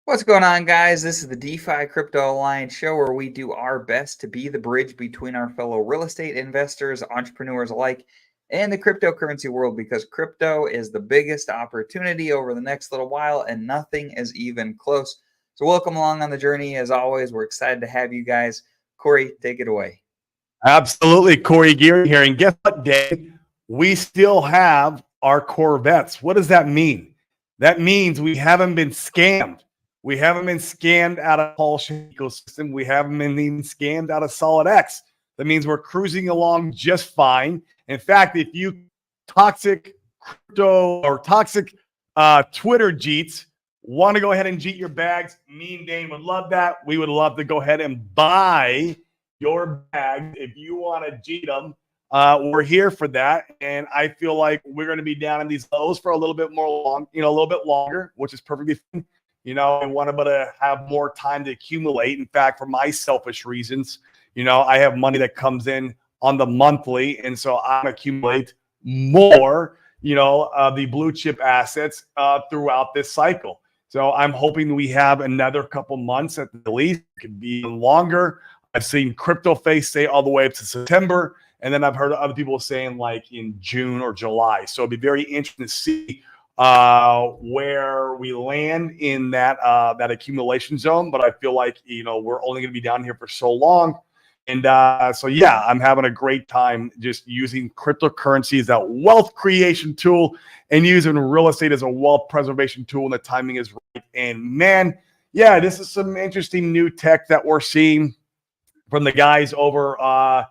What's going on, guys? This is the DeFi Crypto Alliance show where we do our best to be the bridge between our fellow real estate investors, entrepreneurs alike, and the cryptocurrency world because crypto is the biggest opportunity over the next little while and nothing is even close. So, welcome along on the journey. As always, we're excited to have you guys. Corey, take it away. Absolutely. Corey Geary here. And guess what, Dave? We still have our Corvettes. What does that mean? That means we haven't been scammed. We haven't been scammed out of Pulse ecosystem. We haven't been even scammed out of SolidX. That means we're cruising along just fine. In fact, if you toxic crypto or toxic Twitter jeets want to go ahead and jeet your bags, me and Dane would love that. We would love to go ahead and buy your bags if you want to jeet them. We're here for that, and I feel like we're going to be down in these lows for a little bit longer, which is perfectly fine. I want to have more time to accumulate. In fact, for my selfish reasons, I have money that comes in on the monthly, and so I accumulate more, the blue chip assets throughout this cycle. So I'm hoping we have another couple months at the least. It could be even longer. I've seen Crypto Face say all the way up to September, and then I've heard other people saying like in June or July. So it'd be very interesting to see where we land in that accumulation zone. But I feel like we're only going to be down here for so long, and so yeah, I'm having a great time just using cryptocurrency as that wealth creation tool and using real estate as a wealth preservation tool when the timing is right. And man, yeah, this is some interesting new tech that we're seeing from the guys over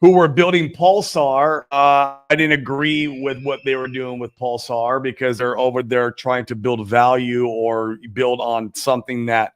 who were building Pulsar. I didn't agree with what they were doing with Pulsar because they're over there trying to build value or build on something that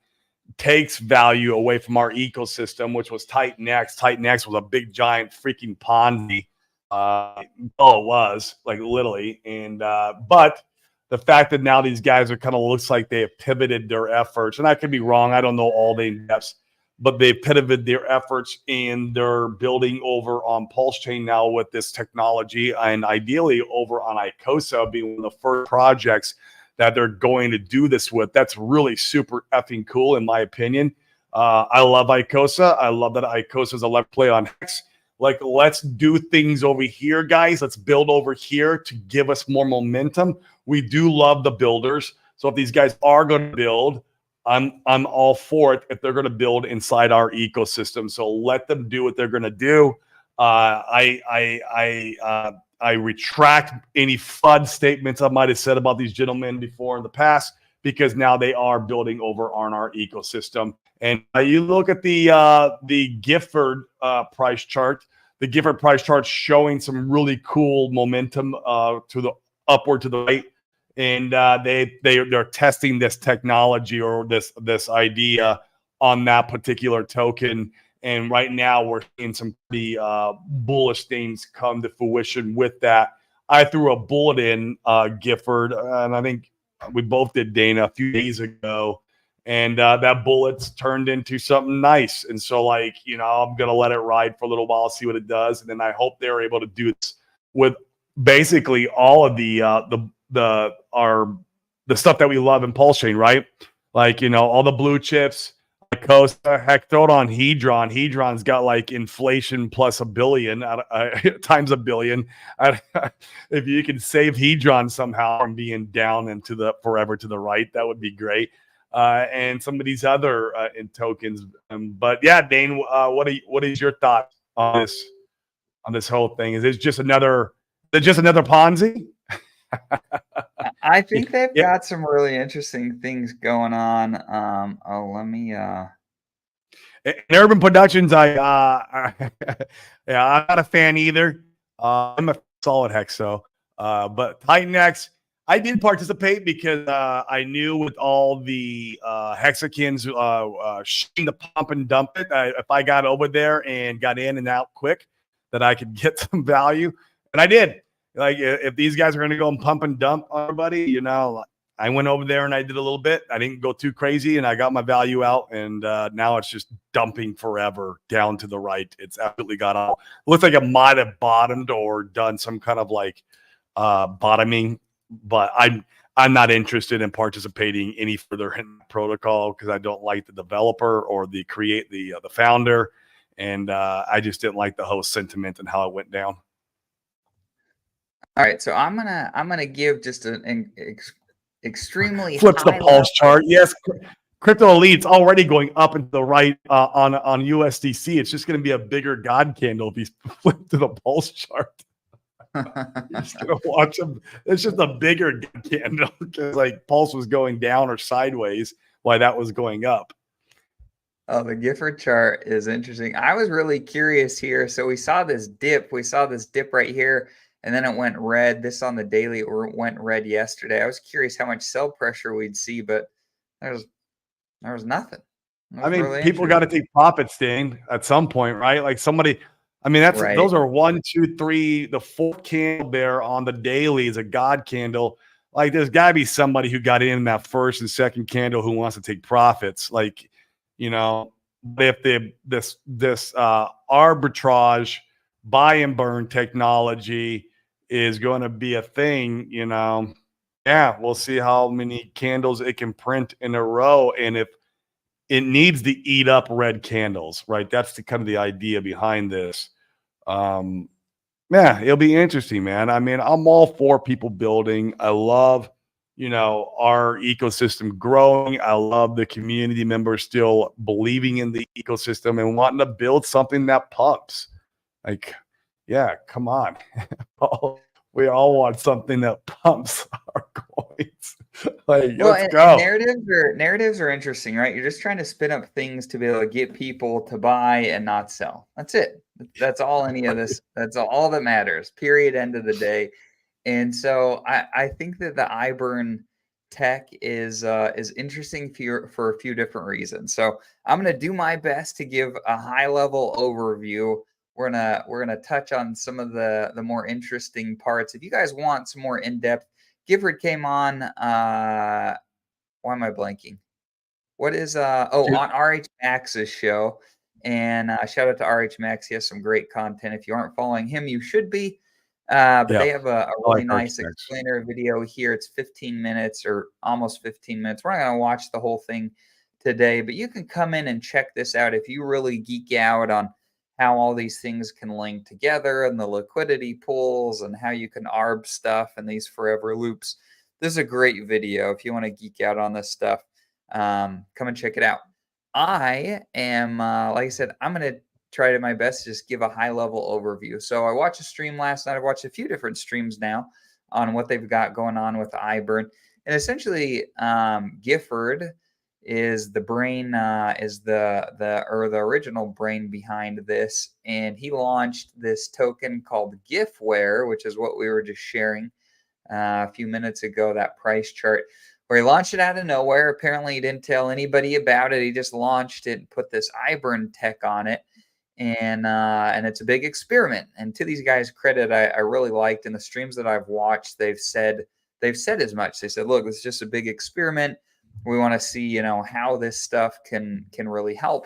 takes value away from our ecosystem, which was TitanX. TitanX was a big, giant freaking Ponzi. It was, like, literally. And but the fact that now these guys are kind of looks like they have pivoted their efforts, and I could be wrong. I don't know all the in-depths, but they pivoted their efforts and they're building over on Pulse Chain now with this technology, and ideally over on Icosa being one of the first projects that they're going to do this with. That's really super effing cool, in my opinion. I love Icosa. I love that Icosa is a left play on Hex. Like, let's do things over here, guys. Let's build over here to give us more momentum. We do love the builders. So if these guys are going to build, I'm all for it if they're going to build inside our ecosystem. So let them do what they're going to do. I retract any FUD statements I might have said about these gentlemen before in the past, because now they are building over on our ecosystem. And you look at the Gifford price chart. The Gifford price chart showing some really cool momentum to the upward to the right. And they're testing this technology or this idea on that particular token. And right now we're seeing some pretty bullish things come to fruition with that. I threw a bullet in Gifford, and I think we both did, Dana, a few days ago. And that bullet's turned into something nice. And so, I'm going to let it ride for a little while, see what it does. And then I hope they're able to do this with basically all of the stuff that we love in Pulse Chain, right? All the blue chips, Icosa, heck, throw it on Hedron. Hedron's got like inflation plus a billion times a billion. If you can save Hedron somehow from being down and forever to the right, that would be great. And some of these other in tokens. But yeah, Dane, what is your thought on this whole thing? Is it just another Ponzi? I think they've got some really interesting things going on. Let me. In Urban Productions, I'm not a fan either. I'm a solid Hexo, but TitanX, I did participate because I knew with all the hexagons shooting the pump and dump it, if I got over there and got in and out quick, that I could get some value, and I did. Like, if these guys are going to go and pump and dump on everybody, I went over there and I did a little bit. I didn't go too crazy, and I got my value out. And now it's just dumping forever down to the right. It's absolutely got all. It looks like it might have bottomed or done some kind of bottoming. But I'm not interested in participating any further in the protocol because I don't like the developer or the founder, and I just didn't like the whole sentiment and how it went down. All right, so I'm gonna give just an extremely Flips the high pulse level. chart. Yes, crypto elite's already going up and to the right on USDC. It's just going to be a bigger God candle if you flip to the pulse chart. You're just gonna watch them. It's just a bigger candle because like pulse was going down or sideways while that was going up. Oh, the Gifford chart is interesting. I was really curious here. So we saw this dip. We saw this dip right here, and then it went red. This on the daily went red yesterday. I was curious how much sell pressure we'd see, but there's there was nothing. It I was mean, really people got to interesting. take profits, Dane, at some point, right? Like somebody. I mean, Right. those are 1, 2, 3. The fourth candle there on the daily is a God candle. Like, there's got to be somebody who got in that first and second candle who wants to take profits. Like, you know, if this arbitrage buy and burn technology is going to be a thing, yeah, we'll see how many candles it can print in a row, and if it needs to eat up red candles, right? That's the kind of the idea behind this. Um, yeah, it'll be interesting, man. I mean, I'm all for people building. I love, our ecosystem growing. I love the community members still believing in the ecosystem and wanting to build something that pumps. Like, yeah, come on. We all want something that pumps our coins. Like, Well, let's and go. narratives are interesting, right? You're just trying to spin up things to be able to get people to buy and not sell. That's it. That's all any of this. That's all that matters. Period. End of the day. And so I think that the iBurn tech is interesting for a few different reasons. So I'm gonna do my best to give a high level overview. We're gonna touch on some of the more interesting parts. If you guys want some more in depth, Gifford came on. Why am I blanking? What is on RH Max's show. And shout out to RH Max. He has some great content. If you aren't following him, you should be. But Yeah, they have a I really like our nice specs. explainer video here. It's 15 minutes or almost 15 minutes. We're not going to watch the whole thing today, but you can come in and check this out if you really geek out on how all these things can link together and the liquidity pools and how you can arb stuff and these forever loops. This is a great video if you want to geek out on this stuff. Come and check it out. I am, like I said, I'm going to try to my best to just give a high level overview. So I watched a stream last night. I've watched a few different streams now on what they've got going on with iBurn. And essentially, Gifford is the brain, is the original brain behind this, and he launched this token called Gifware, which is what we were just sharing a few minutes ago. That price chart where he launched it out of nowhere. Apparently, he didn't tell anybody about it. He just launched it and put this iBurn tech on it, and it's a big experiment. And to these guys' credit, I really liked in the streams that I've watched. They've said as much. They said, "Look, this is just a big experiment. We want to see, how this stuff can really help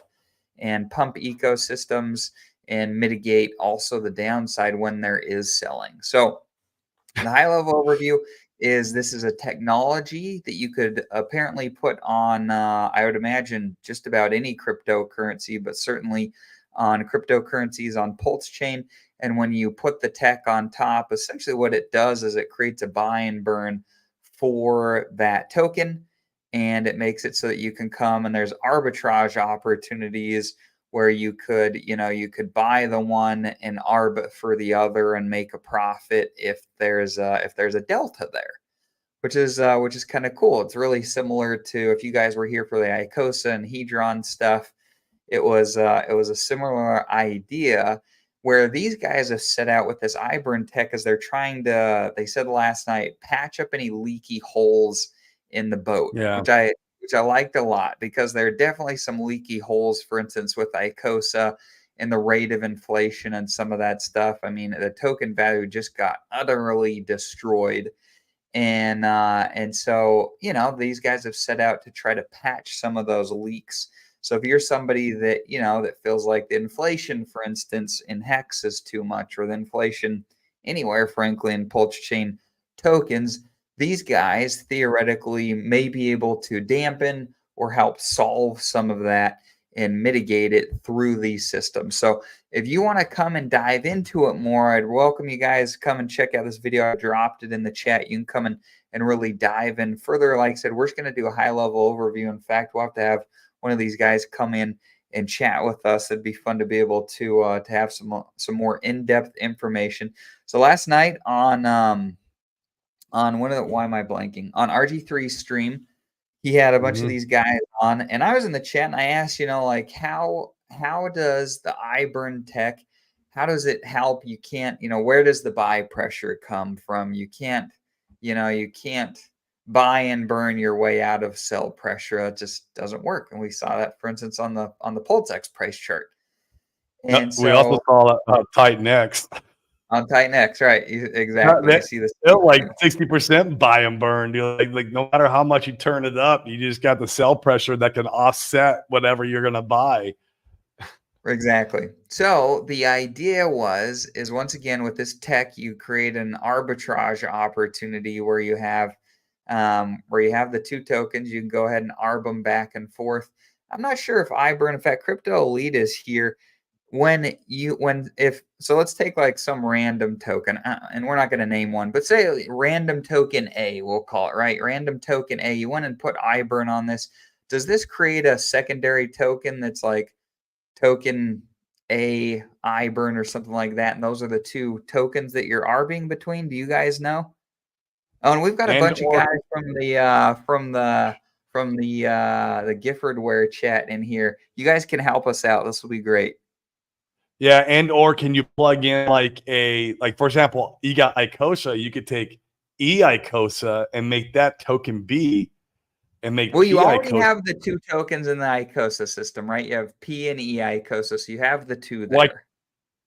and pump ecosystems and mitigate also the downside when there is selling." So the high level overview is this is a technology that you could apparently put on, I would imagine, just about any cryptocurrency, but certainly on cryptocurrencies on Pulse Chain. And when you put the tech on top, essentially what it does is it creates a buy and burn for that token. And it makes it so that you can come and there's arbitrage opportunities where you could buy the one and arb for the other and make a profit if there's a delta there, which is kind of cool. It's really similar to if you guys were here for the Icosa and Hedron stuff. It was a similar idea where these guys have set out with this iBurn tech as they're trying to, they said last night, patch up any leaky holes in the boat, Yeah. which I liked a lot because there are definitely some leaky holes, for instance, with Icosa and the rate of inflation and some of that stuff. I mean, the token value just got utterly destroyed. And so, these guys have set out to try to patch some of those leaks. So if you're somebody that, that feels like the inflation, for instance, in Hex is too much, or the inflation anywhere, frankly, in Pulse Chain tokens, these guys theoretically may be able to dampen or help solve some of that and mitigate it through these systems. So if you want to come and dive into it more, I'd welcome you guys to come and check out this video. I dropped it in the chat. You can come and really dive in further. Like I said, we're just going to do a high level overview. In fact, we'll have to have one of these guys come in and chat with us. It'd be fun to be able to have some more in-depth information. So last night on why am I blanking? On RG3's stream, he had a bunch of these guys on, and I was in the chat and I asked, like how does the iBurn tech, how does it help? You can't, where does the buy pressure come from? You can't buy and burn your way out of sell pressure. It just doesn't work. And we saw that, for instance, on the PulseX price chart. And we also saw Titan X. On Titan X, right? Exactly. You see this like 60% buy and burn. Like no matter how much you turn it up, you just got the sell pressure that can offset whatever you're gonna buy. Exactly. So the idea is once again with this tech, you create an arbitrage opportunity where you have the two tokens. You can go ahead and arb them back and forth. I'm not sure if iBurn, in fact, Crypto Elite is here. So let's take like some random token, and we're not going to name one, but say random token A, we'll call it, right? Random token A. You went and put iBurn on this. Does this create a secondary token that's like token A iBurn or something like that? And those are the two tokens that you're arbing between. Do you guys know? Oh, and we've got a bunch of guys from the Giffordware chat in here. You guys can help us out. This will be great. Yeah, and or can you plug in like for example, you got Icosa, you could take Icosa and make that token B and make Well, you already have the two tokens in the Icosa system, right? You have P and E Icosa, so you have the two there. Like,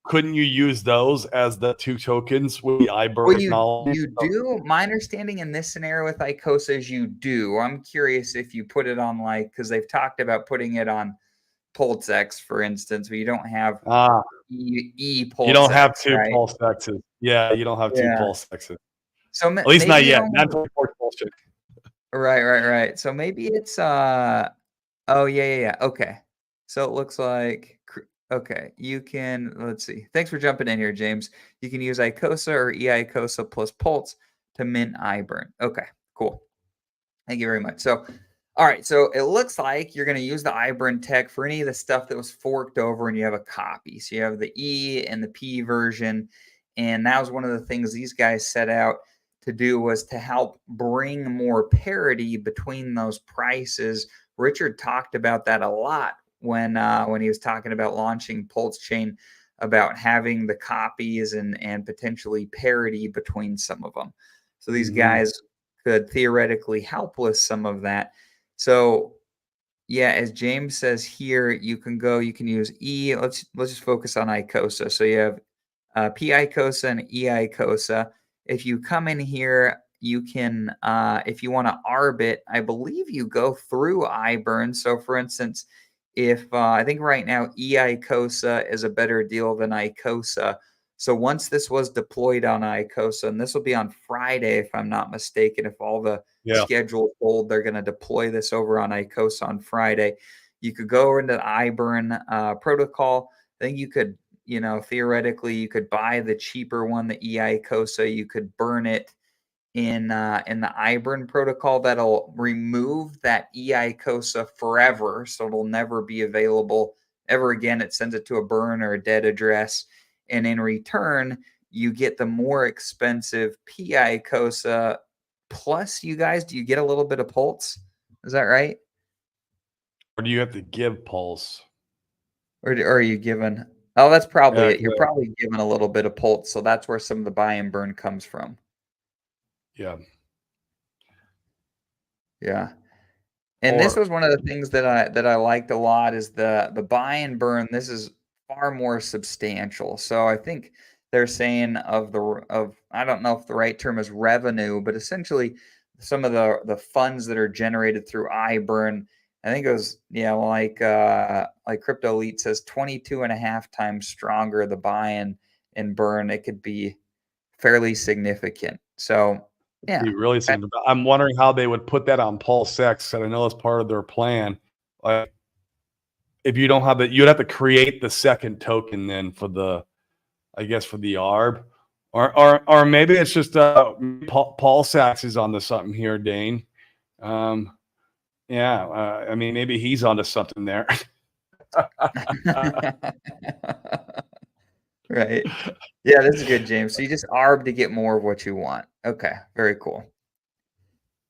couldn't you use those as the two tokens with the iBurn? Well, you do. My understanding in this scenario with Icosa is you do. I'm curious if you put it on because they've talked about putting it on PulseX, for instance, but you don't have E PulseX. You don't have two PulseXs. Yeah, you don't have two PulseXs. So at least not yet. Not bullshit. Right. So maybe it's oh yeah. Okay. So it looks like you can, let's see. Thanks for jumping in here, James. You can use Icosa or eIcosa plus Pulse to mint iBurn. Okay, cool. Thank you very much. So all right, so it looks like you're going to use the iBurn tech for any of the stuff that was forked over and you have a copy. So you have the E and the P version. And that was one of the things these guys set out to do, was to help bring more parity between those prices. Richard talked about that a lot when he was talking about launching Pulse Chain, about having the copies and potentially parity between some of them. So these guys could theoretically help with some of that. So yeah, as James says here, you can use E. Let's just focus on Icosa. So you have P Icosa and E Icosa. If you come in here, you can, if you want to arb it, I believe you go through iBurn. So for instance, if I think right now E Icosa is a better deal than Icosa. So once this was deployed on Icosa, and this will be on Friday, if I'm not mistaken, if all the scheduled hold, they're going to deploy this over on Icosa on Friday. You could go into the iBurn protocol. I think you could, theoretically, you could buy the cheaper one, the eIcosa. You could burn it in the iBurn protocol. That'll remove that eIcosa forever, so it'll never be available ever again. It sends it to a burn or a dead address, and in return, you get the more expensive P Icosa. Plus, you guys, do you get a little bit of Pulse? Is that right? Or do you have to give Pulse? Or are you given? Oh, that's probably it. You're probably given a little bit of Pulse, so that's where some of the buy and burn comes from. Yeah. Yeah. And this was one of the things that I liked a lot, is the buy and burn. This is far more substantial. So I think they're saying I don't know if the right term is revenue, but essentially some of the funds that are generated through iBurn. I think it was like Crypto Elite says 22.5 times stronger the buy and burn. It could be fairly significant. So Yeah. Be really soon. I'm wondering how they would put that on Pulse X. And I know it's part of their plan. Like, if you don't have it, you'd have to create the second token then for the, I guess, for the ARB, or maybe it's just Paul Sachs is onto something here, Dane. Yeah, I mean, maybe he's onto something there. Right. Yeah, this is good, James. So you just ARB to get more of what you want. Okay, very cool.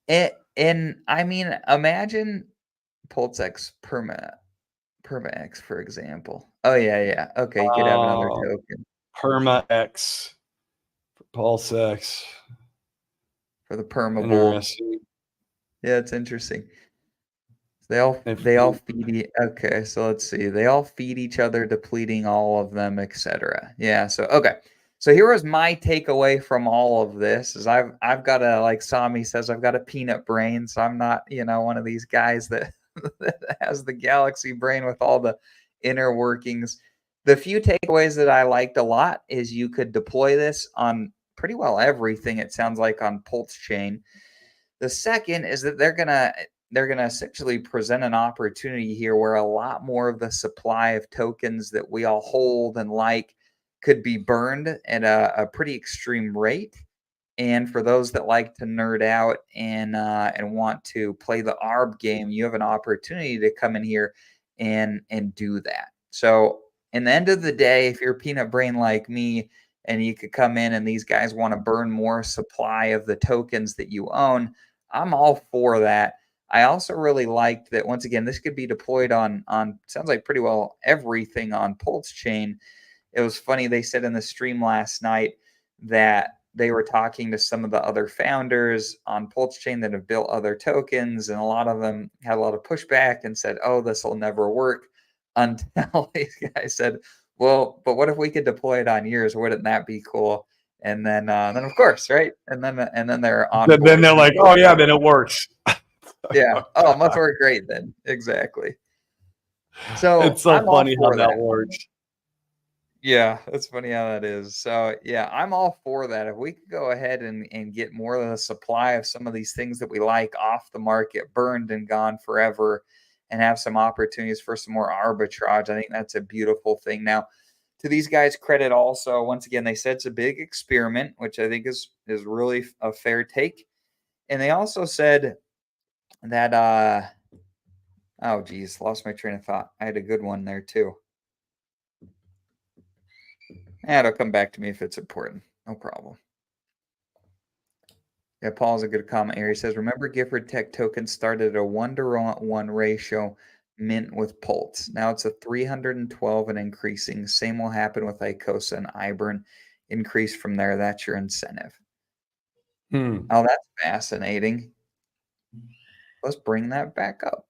And I mean, imagine Pulsex Perma X, for example. Oh yeah, yeah. Okay, you could have another token Perma X, Pulse X. for the Perma Bull. Interesting. Yeah, it's interesting. They all feed okay, so let's see. They all feed each other, depleting all of them, etc. Yeah, so okay. So here was my takeaway from all of this is I've got a, like Sami says, I've got a peanut brain, so I'm not, one of these guys that, that has the galaxy brain with all the inner workings. The few takeaways that I liked a lot is you could deploy this on pretty well everything, it sounds like, on Pulse Chain. The second is that they're gonna essentially present an opportunity here where a lot more of the supply of tokens that we all hold and like could be burned at a pretty extreme rate. And for those that like to nerd out and want to play the ARB game, you have an opportunity to come in here and do that. So in the end of the day, if you're a peanut brain like me and you could come in and these guys want to burn more supply of the tokens that you own, I'm all for that. I also really liked that, once again, this could be deployed on sounds like pretty well everything on Pulse Chain. It was funny, they said in the stream last night that they were talking to some of the other founders on Pulse Chain that have built other tokens, and a lot of them had a lot of pushback and said, "Oh, this will never work," until these guys said, "Well, but what if we could deploy it on yours? Wouldn't that be cool?" And then of course, right? And then they're on. Then they're like, "Oh yeah, then it works." Yeah. Oh, it must work great then. Exactly. So it's so I'm funny all how for that that. works. Yeah, that's funny how that is. So yeah, I'm all for that. If we could go ahead and get more of the supply of some of these things that we like off the market, burned and gone forever, and have some opportunities for some more arbitrage, I think that's a beautiful thing. Now, to these guys' credit, also, once again, they said it's a big experiment, which I think is really a fair take. And they also said that oh geez, lost my train of thought. I had a good one there too. It'll come back to me if it's important. No problem. Yeah, Paul's a good comment here. He says, remember Gifford Tech tokens started at a 1-to-1 ratio mint with Pulse. Now it's a 312 and increasing. Same will happen with Icosa and iBurn. Increase from there. That's your incentive. Oh, that's fascinating. Let's bring that back up.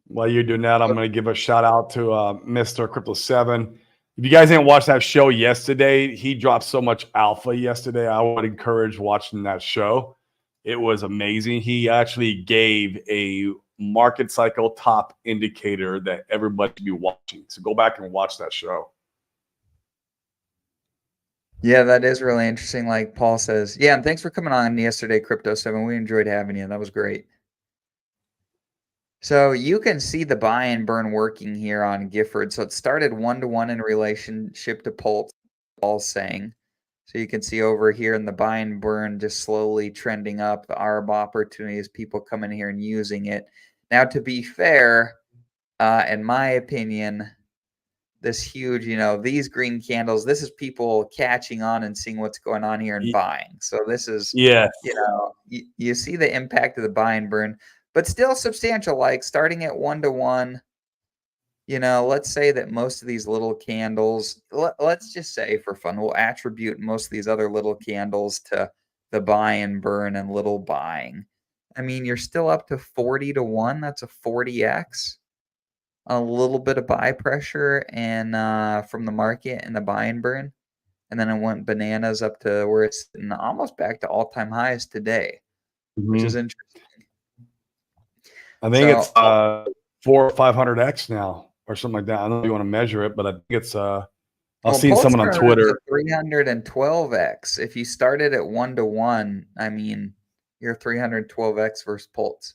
While you're doing that, I'm going to give a shout out to Mr. Crypto 7. If you guys didn't watch that show yesterday, he dropped so much alpha yesterday. I would encourage watching that show. It was amazing. He actually gave a market cycle top indicator that everybody should be watching. So go back and watch that show. Yeah, that is really interesting. Like Paul says, yeah, and thanks for coming on yesterday, Crypto 7. We enjoyed having you. That was great. So you can see the buy and burn working here on Gifford. So it started 1-to-1 in relationship to Pulse, all saying. So you can see over here in the buy and burn just slowly trending up. The ARB opportunities, people coming here and using it. Now, to be fair, in my opinion, this huge, these green candles, this is people catching on and seeing what's going on here and buying. So this is, yeah, you see the impact of the buy and burn, but still substantial, like starting at 1-to-1. Let's say that most of these little candles, let's just say for fun, we'll attribute most of these other little candles to the buy and burn and little buying. I mean, you're still up to 40-to-1. That's a 40x. A little bit of buy pressure and from the market and the buy and burn. And then it went bananas up to where it's almost back to all-time highs today, which is interesting. I think it's 400 or 500x now or something like that. I don't know if you want to measure it, but I think it's I've Well, seen Pulse someone on turns a Twitter. 312x. If you started at 1-to-1, I mean, you're 312x versus Pulse.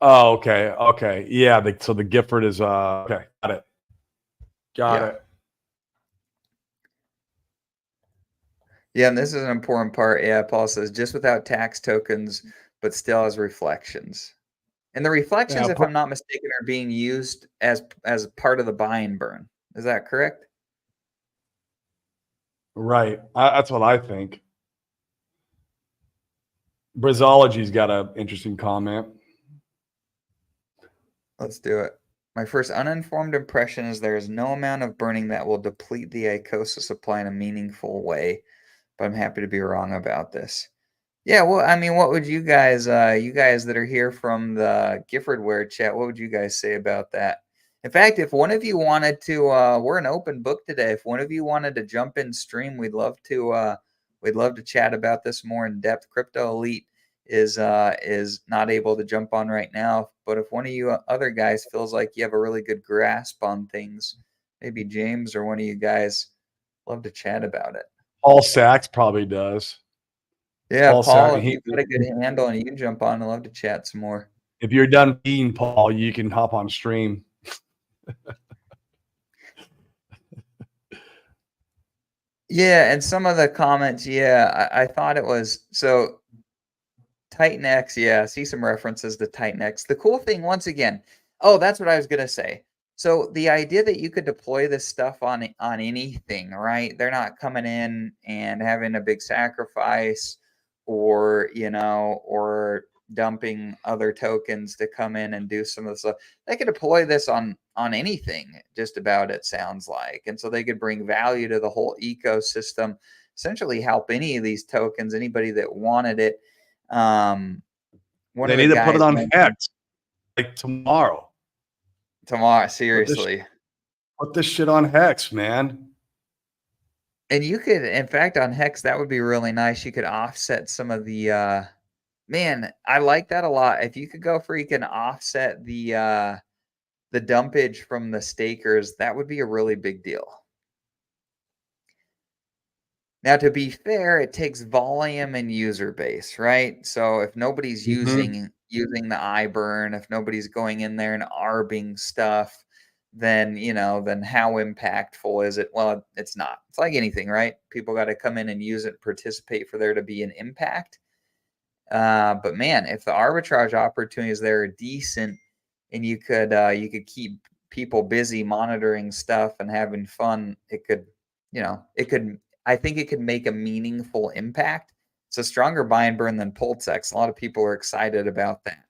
Oh, okay. Okay. Yeah. So the Gifford is okay. Got it. Got Yeah. it. Yeah, and this is an important part. Yeah, Paul says just without tax tokens, but still as reflections. And the reflections, Yeah. if I'm not mistaken, are being used as part of the buy and burn. Is that correct? Right. That's what I think. Brizology's got an interesting comment. Let's do it. My first uninformed impression is there is no amount of burning that will deplete the Icosa supply in a meaningful way, but I'm happy to be wrong about this. Yeah, well, I mean, what would you guys that are here from the Giffordware chat, what would you guys say about that? In fact, if one of you wanted to, we're an open book today. If one of you wanted to jump in stream, we'd love to chat about this more in depth. Crypto Elite is not able to jump on right now, but if one of you other guys feels like you have a really good grasp on things, maybe James or one of you guys love to chat about it. Paul Sachs probably does. Yeah, Paul Paul, Sachs. if you've got a good handle and you can jump on, I'd love to chat some more. If you're done being Paul, you can hop on stream. Yeah, and some of the comments, yeah, I thought it was so Titan X, yeah, see some references to Titan X. The cool thing, once again, oh, that's what I was gonna say. So the idea that you could deploy this stuff on anything, right? They're not coming in and having a big sacrifice, or or dumping other tokens to come in and do some of the stuff. They could deploy this on anything, just about, it sounds like, and so they could bring value to the whole ecosystem. Essentially, help any of these tokens, anybody that wanted it. One They of the need to put it guys on mentioned X like tomorrow. tomorrow, Put this seriously. put this shit on Hex, man. And you could, in fact, on Hex, that would be really nice. You could offset some of the man, I like that a lot. If you could go freaking offset the dumpage from the stakers, that would be a really big deal. Now, to be fair, it takes volume and user base, right? So if nobody's Mm-hmm. using the iBurn, if nobody's going in there and arbing stuff, then then how impactful is it? Well, it's not. It's like anything, right? People got to come in and use it, participate for there to be an impact. But man, if the arbitrage opportunities there are decent, and you could keep people busy monitoring stuff and having fun, it could, it could. I think it could make a meaningful impact. It's a stronger buy and burn than Pulsex. A lot of people are excited about that.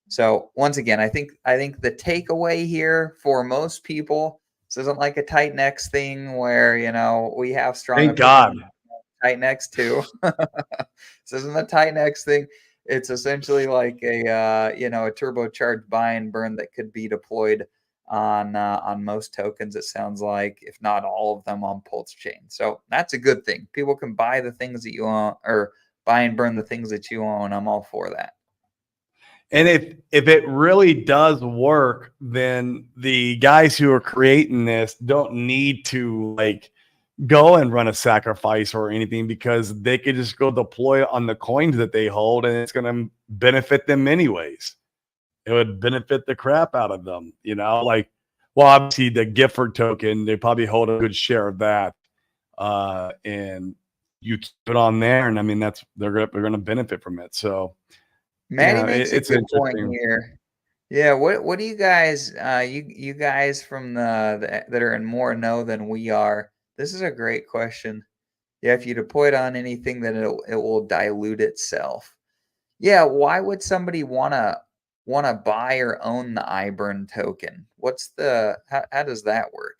So once again, I think the takeaway here for most people, this isn't like a Titan X thing where we have strong Thank God. opinions. Titan X too. This isn't the Titan X thing. It's essentially like a turbocharged buy and burn that could be deployed on most tokens. It sounds like, if not all of them, on Pulse Chain. So that's a good thing. People can buy the things that you own, or buy and burn the things that you own. I'm all for that. And if it really does work, then the guys who are creating this don't need to like go and run a sacrifice or anything, because they could just go deploy it on the coins that they hold, and it's going to benefit them anyways. It would benefit the crap out of them, like, well, obviously the Gifford token, they probably hold a good share of that. And you keep it on there, and I mean, they're going to benefit from it. So, Maddie makes a it's good point interesting. here. Yeah, what do you guys you guys from that are in more know than we are? This is a great question. Yeah, if you deploy it on anything, then it will dilute itself. Yeah, why would somebody wanna buy or own the iBurn token? What's the how does that work?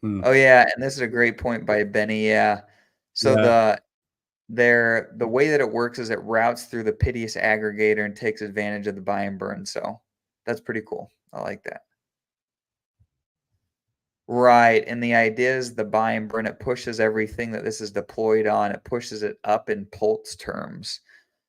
Hmm. Oh yeah, and this is a great point by Benny. Yeah. So Yeah. the way that it works is it routes through the Piteous aggregator and takes advantage of the buy and burn. So that's pretty cool. I like that. Right. And the idea is the buy and burn, it pushes everything that this is deployed on, it pushes it up in Pulse terms.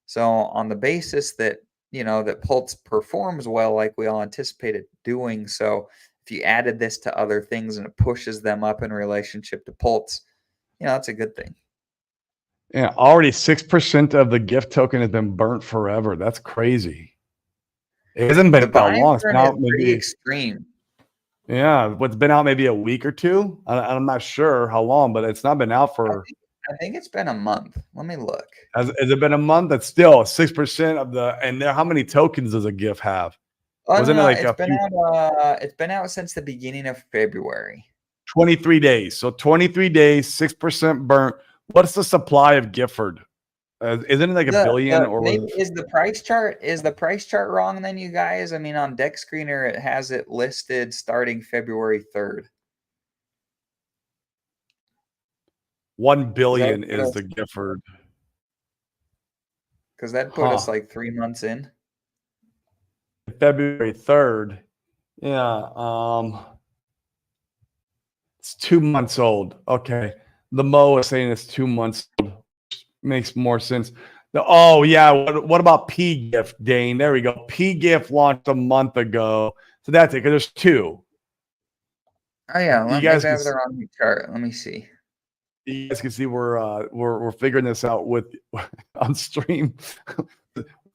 So on the basis that that Pulse performs well like we all anticipated doing. So if you added this to other things and it pushes them up in relationship to Pulse, that's a good thing. Yeah, already 6% of the gift token has been burnt forever. That's crazy. It hasn't The been that buy and long. It's burn been is out pretty maybe, extreme. yeah, what's been out maybe a week or two. I'm not sure how long, but it's not been out I for. think, I think it's been a month. Let me look. Has it been a month? That's still 6% of the. And there, how many tokens does a gift have? Oh no, Wasn't it no, like it's a been few? out. It's been out since the beginning of February. 23 days. So 23 days, 6% burnt. What's the supply of Gifford? Isn't it like a billion or Maybe was is the price chart wrong then, you guys? I mean, on Deck Screener it has it listed starting February 3rd. 1 Because billion is the Gifford? that put us Huh. like 3 months in. February 3rd. Yeah. It's 2 months old. Okay. The Mo is saying it's 2 months old. Makes more sense. Oh, yeah. What about PGIF, Dane? There we go. PGIF launched a month ago. So that's it, because there's two. Oh yeah, You maybe guys I can have the wrong chart. Let me see. you guys can see we're figuring this out with on stream.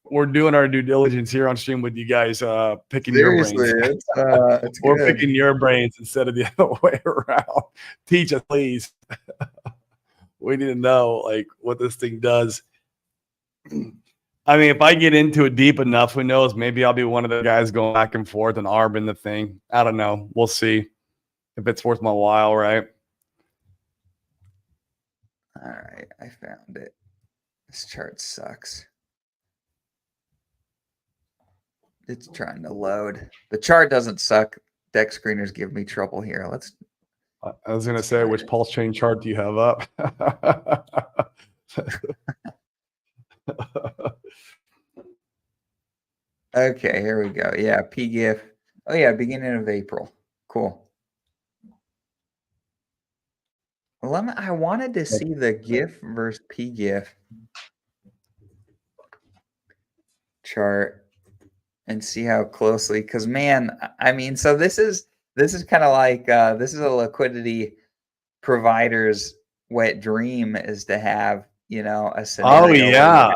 We're doing our due diligence here on stream with you guys, picking your Seriously, brains. it's We're good. picking your brains instead of the other way around. Teach us, please. We need to know like what this thing does. I mean, if I get into it deep enough, who knows? Maybe I'll be one of the guys going back and forth and arbing the thing. I don't know. We'll see if it's worth my while, right? All right, I found it. This chart sucks. It's trying to load. The chart doesn't suck. Deck screeners give me trouble here. I was gonna say, which pulse chain chart do you have up? Okay, here we go. Yeah, PGIF. Oh yeah, beginning of April. Cool. Well, I wanted to see the GIF versus PGIF chart and see how closely, because man, I mean, so this is kind of like this is a liquidity provider's wet dream, is to have a Oh scenario where you yeah,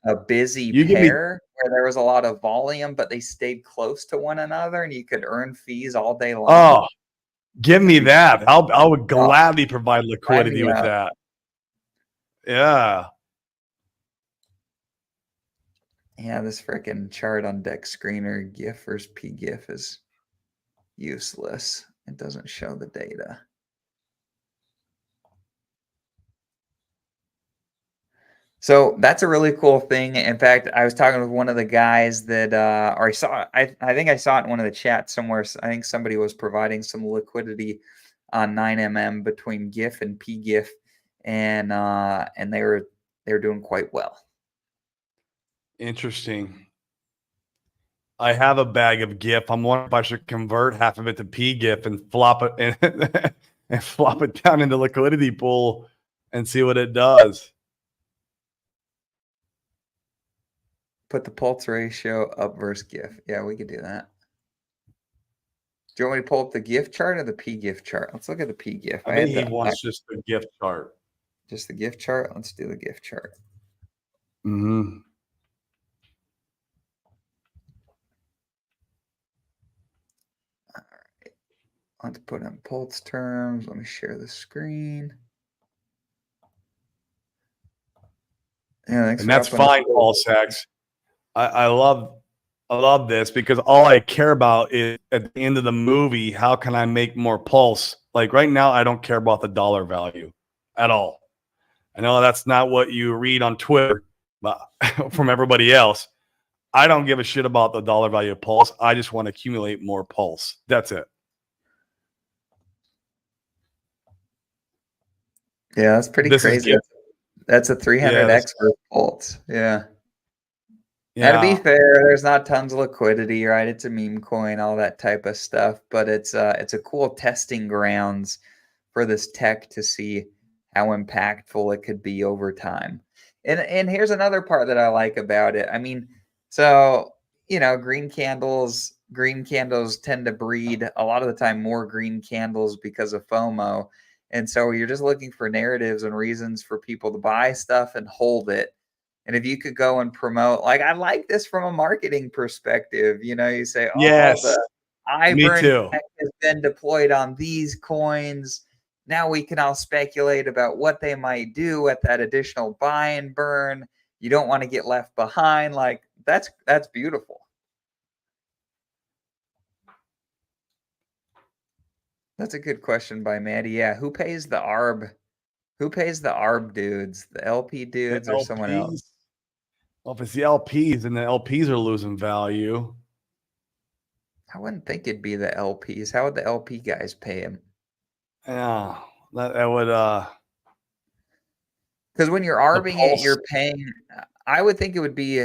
have a busy you give me. pair where there was a lot of volume, but they stayed close to one another, and you could earn fees all day long. Oh, give me that. I would gladly provide Sign liquidity me with up. that. Yeah. Yeah, this freaking chart on Deck Screener, GIF versus PGIF, is useless. It doesn't show the data. So that's a really cool thing. In fact, I was talking with one of the guys that, or I think I saw it in one of the chats somewhere. I think somebody was providing some liquidity on 9mm between GIF and PGIF, and they were doing quite well. Interesting. I have a bag of GIF. I'm wondering if I should convert half of it to PGIF and flop it and flop it down into liquidity pool and see what it does. Put the pulse ratio up versus GIF. Yeah, we could do that. Do you want me to pull up the GIF chart or the PGIF chart? Let's look at the PGIF. I think he wants just the GIF chart. Just the GIF chart? Let's do the GIF chart. Mm-hmm. All right. Let's put in pulse terms. Let me share the screen. Yeah, thanks And for that's helping us. fine, Paul Sachs. I love this because all I care about is at the end of the movie, how can I make more pulse? Like right now, I don't care about the dollar value at all. I know that's not what you read on Twitter, but from everybody else, I don't give a shit about the dollar value of pulse. I just want to accumulate more pulse. That's it. Yeah, that's pretty crazy. That's a 300x for pulse. Yeah. Now, to be fair, there's not tons of liquidity, right? It's a meme coin, all that type of stuff, but it's a cool testing grounds for this tech to see how impactful it could be over time. And here's another part that I like about it. I mean, So, green candles tend to breed a lot of the time more green candles because of FOMO. And so you're just looking for narratives and reasons for people to buy stuff and hold it. And if you could go and promote, like, I like this from a marketing perspective, you say, oh, Yes, the me iBurn too. tech has been deployed on these coins. Now we can all speculate about what they might do at that additional buy and burn. You don't want to get left behind. Like, that's beautiful. That's a good question by Maddie. Yeah, who pays the ARB? Who pays the ARB dudes? The LP The dudes or someone else? LPs. Well, if it's the LPs, and the LPs are losing value. I wouldn't think it'd be the LPs. How would the LP guys pay him? Yeah, that would Because when you're the arbing it, pulse. you're paying. I would think it would be.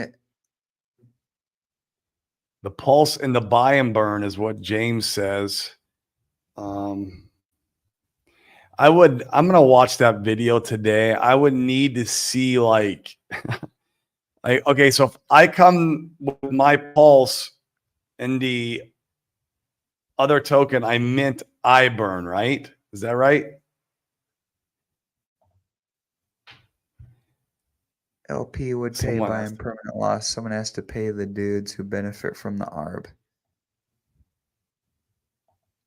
The pulse and the buy and burn is what James says. I'm gonna watch that video today. I would need to see like okay, so if I come with my pulse and the other token, I mint iBurn, right? Is that right? LP would pay Someone by has to. impermanent loss. Someone has to pay the dudes who benefit from the ARB.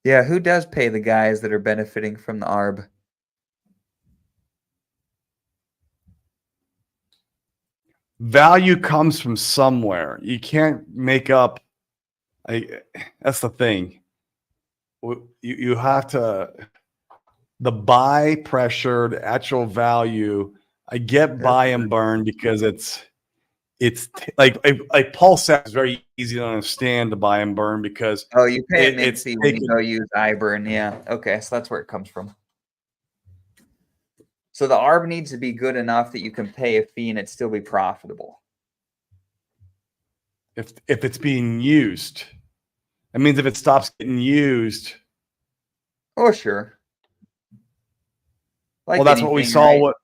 Yeah, who does pay the guys that are benefiting from the ARB? Value comes from somewhere. You can't make up. That's the thing. You have to. The buy pressure, the actual value. I get buy and burn because it's like Paul said, it's very easy to understand the buy and burn because Oh, you pay a mint it's fee when you taken. go use iBurn. Yeah. Okay, so that's where it comes from. So the ARB needs to be good enough that you can pay a fee and it still be profitable. If it's being used, that means if it stops getting used. Oh, sure. Like Well, that's what we anything, saw. right?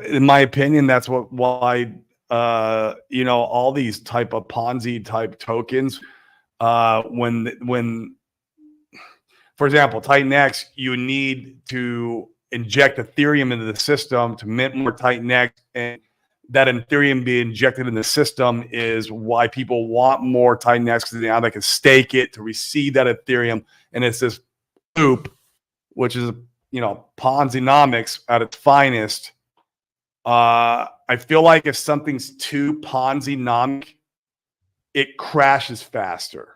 In my opinion, that's why all these type of Ponzi type tokens. When for example, Titan X, you need to inject Ethereum into the system to mint more Titan X, and that Ethereum being injected in the system is why people want more Titan X, because now they can stake it to receive that Ethereum, and it's this loop, which is Ponzi-nomics at its finest. I feel like if something's too Ponzi-nomic, it crashes faster.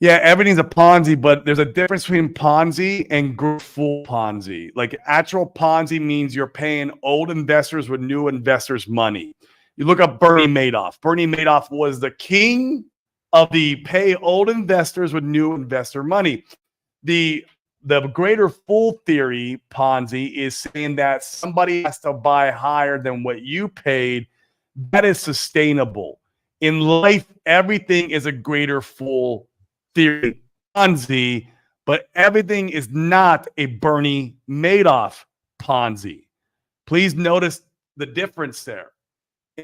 Yeah, everything's a Ponzi, but there's a difference between Ponzi and full Ponzi. Like actual Ponzi means you're paying old investors with new investors money. You look up Bernie Madoff. Bernie Madoff was the king of the pay old investors with new investor money. The greater fool theory Ponzi is saying that somebody has to buy higher than what you paid. That is sustainable. In life, everything is a greater fool theory Ponzi, but everything is not a Bernie Madoff Ponzi. Please notice the difference there.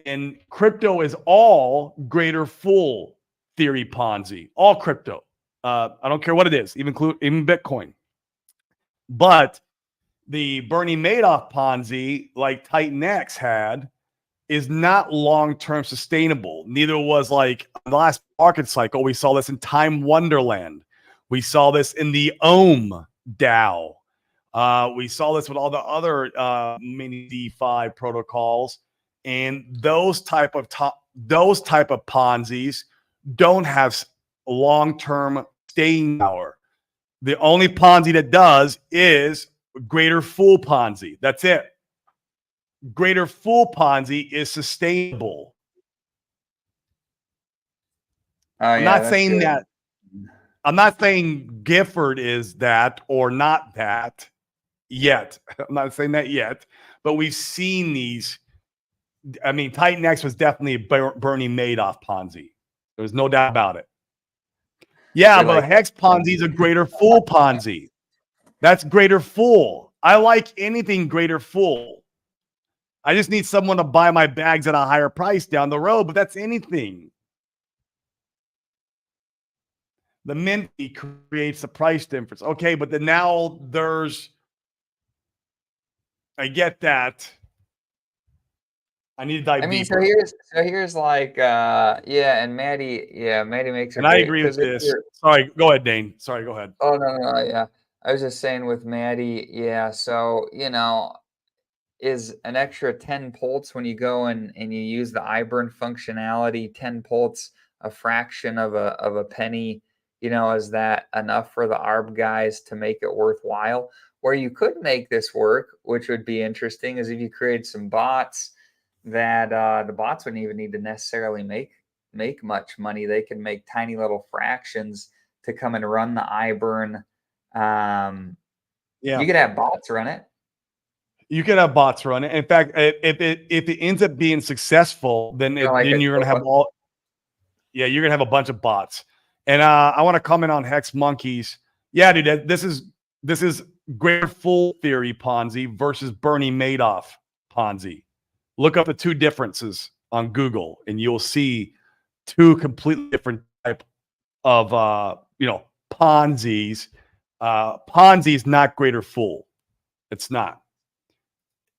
And crypto is all greater fool theory Ponzi, all crypto. I don't care what it is, even Bitcoin. But the Bernie Madoff Ponzi, like Titan X had, is not long-term sustainable. Neither was like the last market cycle. We saw this in Time Wonderland. We saw this in the Ohm DAO. We saw this with all the other mini DeFi protocols, and those type of Ponzi's don't have long-term staying power. The only Ponzi that does is greater fool Ponzi. That's it. Greater fool Ponzi is sustainable. Oh, I'm yeah, not that's saying good. that. I'm not saying Gifford is that or not that yet. I'm not saying that yet, but we've seen these. I mean, Titan X was definitely a Bernie Madoff Ponzi. There's no doubt about it. Yeah, but Like, Hex Ponzi is a greater fool Ponzi. That's greater fool. I like anything greater fool. I just need someone to buy my bags at a higher price down the road, but that's anything. The mint fee creates a price difference. Okay, but then now I get that. I need to dive deeper. Here's like and Maddie makes a And I great, agree with because if this. you're Sorry, go ahead, Dane. Sorry, go ahead. oh no, yeah. I was just saying with Maddie, so is an extra 10 pults when you go and you use the iBurn functionality, 10 pults, a fraction of a penny, is that enough for the ARB guys to make it worthwhile? Where you could make this work, which would be interesting, is if you create some bots that the bots wouldn't even need to necessarily make much money. They can make tiny little fractions to come and run the iBurn. Yeah. You could have bots run it. You can have bots run it. In fact, if it ends up being successful, then you're gonna have you're gonna have a bunch of bots. And I want to comment on Hex Monkeys. Yeah, dude, this is greater fool theory Ponzi versus Bernie Madoff Ponzi. Look up the two differences on Google, and you'll see two completely different type of Ponzi's. Ponzi is not greater fool. It's not.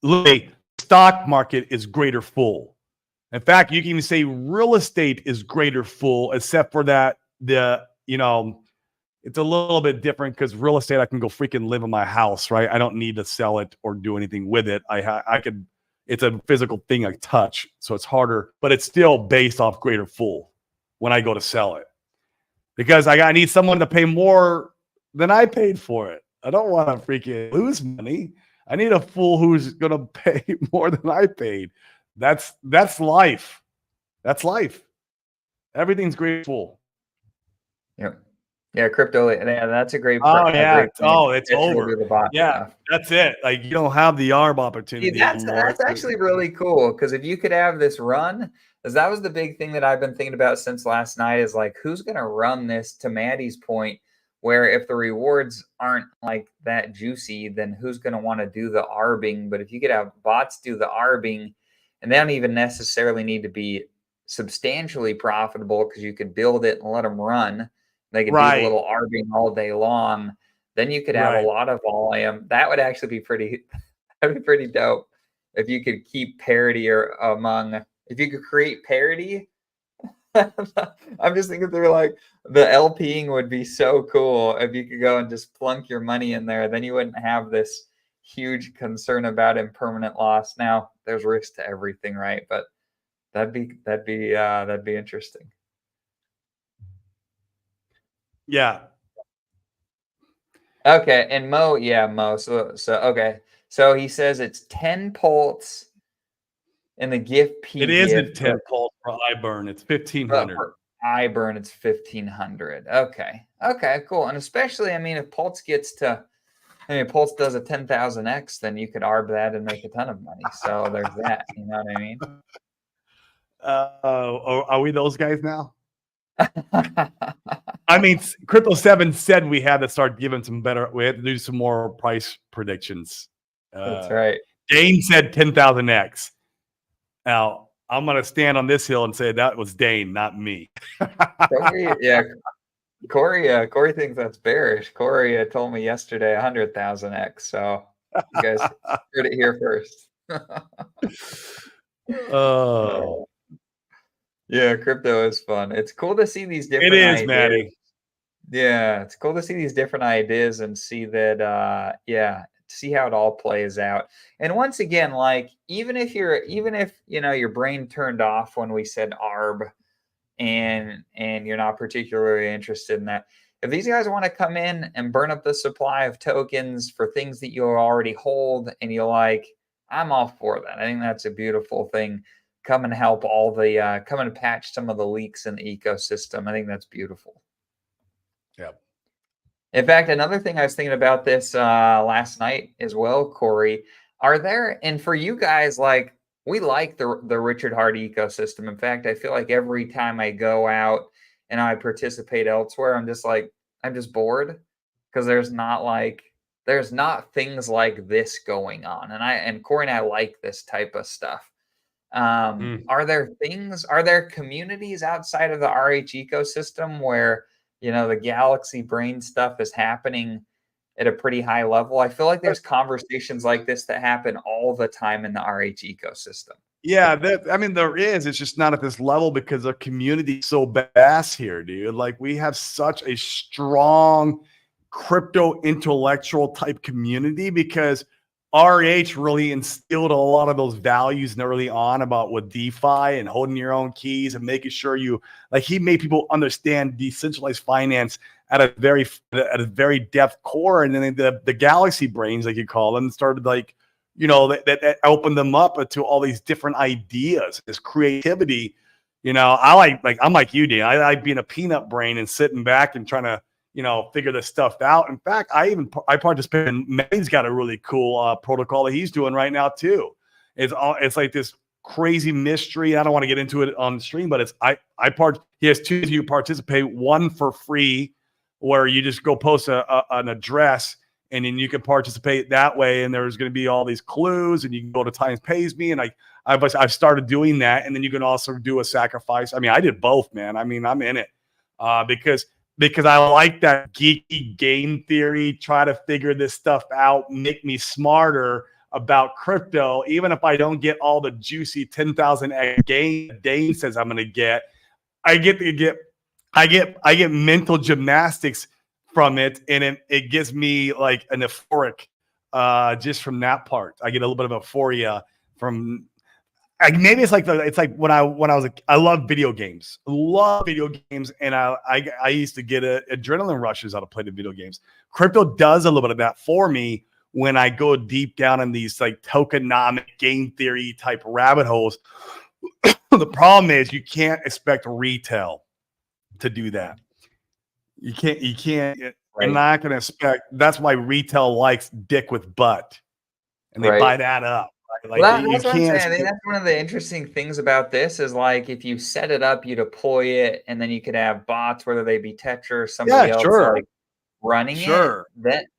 Literally, stock market is greater fool. In fact, you can even say real estate is greater fool, except for that it's a little bit different because real estate, I can go freaking live in my house, right? I don't need to sell it or do anything with it. I could. It's a physical thing I touch, so it's harder, but it's still based off greater fool when I go to sell it because I need someone to pay more than I paid for it. I don't want to freaking lose money. I need a fool who's going to pay more than I paid. That's life. That's life. Everything's great fool. Yep. Yeah, crypto. Yeah, that's a great. Oh yeah. Great point. It's over. Yeah, Stuff. that's it. Like you don't have the ARB opportunity anymore. That's actually really cool because if you could have this run, because that was the big thing that I've been thinking about since last night is like who's going to run this, to Maddie's point, where if the rewards aren't like that juicy, then who's going to want to do the arbing? But if you could have bots do the arbing, and they don't even necessarily need to be substantially profitable because you could build it and let them run. They could do a little arbing all day long. Then you could have a lot of volume. That would actually be that'd be pretty dope if you could keep parity if you could create parity. I'm just thinking through like the LPing would be so cool if you could go and just plunk your money in there. Then you wouldn't have this huge concern about impermanent loss. Now there's risk to everything, right? But that'd be interesting. Yeah. Okay, and Mo. So okay. So he says it's 10 pults in the gift P. It isn't 10 pults for iBurn. It's 1,500. For iBurn, it's 1,500. Okay. Okay, cool. And especially, I mean, if Pulse Pulse does a 10,000x, then you could arb that and make a ton of money. So there's that. You know what I mean? Are we those guys now? I mean, Crypto 7 said we had to start giving we had to do some more price predictions. That's right. Dane said 10,000x. Now, I'm going to stand on this hill and say that was Dane, not me. Corey thinks that's bearish. Corey told me yesterday 100,000x. So you guys heard it here first. Oh. Yeah, crypto is fun. It's cool to see these different ideas. Maddie. Yeah, it's cool to see these different ideas and see that see how it all plays out. And once again, like even if your brain turned off when we said ARB and you're not particularly interested in that, if these guys want to come in and burn up the supply of tokens for things that you already hold and you like, I'm all for that. I think that's a beautiful thing. Come and help come and patch some of the leaks in the ecosystem. I think that's beautiful. Yep. In fact, another thing I was thinking about this last night as well, Corey, and for you guys, like we like the Richard Hart ecosystem. In fact, I feel like every time I go out and I participate elsewhere, I'm just bored because there's not like there's not things like this going on. And Corey and I like this type of stuff. Are there communities outside of the RH ecosystem where, the galaxy brain stuff is happening at a pretty high level? I feel like there's conversations like this that happen all the time in the RH ecosystem. Yeah, I mean, there is. It's just not at this level because the community is so vast here, dude. Like, we have such a strong crypto intellectual type community because RH really instilled a lot of those values early on about with DeFi and holding your own keys and making sure he made people understand decentralized finance at a very depth core. And then the galaxy brains, like you call them, started that opened them up to all these different ideas, this creativity. I'm like you, Dan. I like being a peanut brain and sitting back and trying to, figure this stuff out. In fact, I participate in May's got a really cool protocol that he's doing right now too. It's like this crazy mystery. I don't want to get into it on the stream, but he has two you participate, one for free, where you just go post an address and then you can participate that way. And there's going to be all these clues, and you can go to Times Pays Me. And I've started doing that. And then you can also do a sacrifice. I mean, I did both, man. I mean, I'm in it because I like that geeky game theory, try to figure this stuff out, make me smarter about crypto. Even if I don't get all the juicy 10,000x gain that Dane says I'm going to get, I get mental gymnastics from it, and it gives me like an euphoric just from that part. I get a little bit of euphoria from maybe it's like when I was I love video games, and I used to get adrenaline rushes out of playing video games. Crypto does a little bit of that for me when I go deep down in these like tokenomic game theory type rabbit holes. The problem is you can't expect retail to do that. You can't. Right. You're not going to expect. That's why retail likes dick with butt, and they buy that up. Right? Like, that's what I'm saying. I think that's one of the interesting things about this is like if you set it up, you deploy it, and then you could have bots, whether they be Tetra or somebody else, like running it.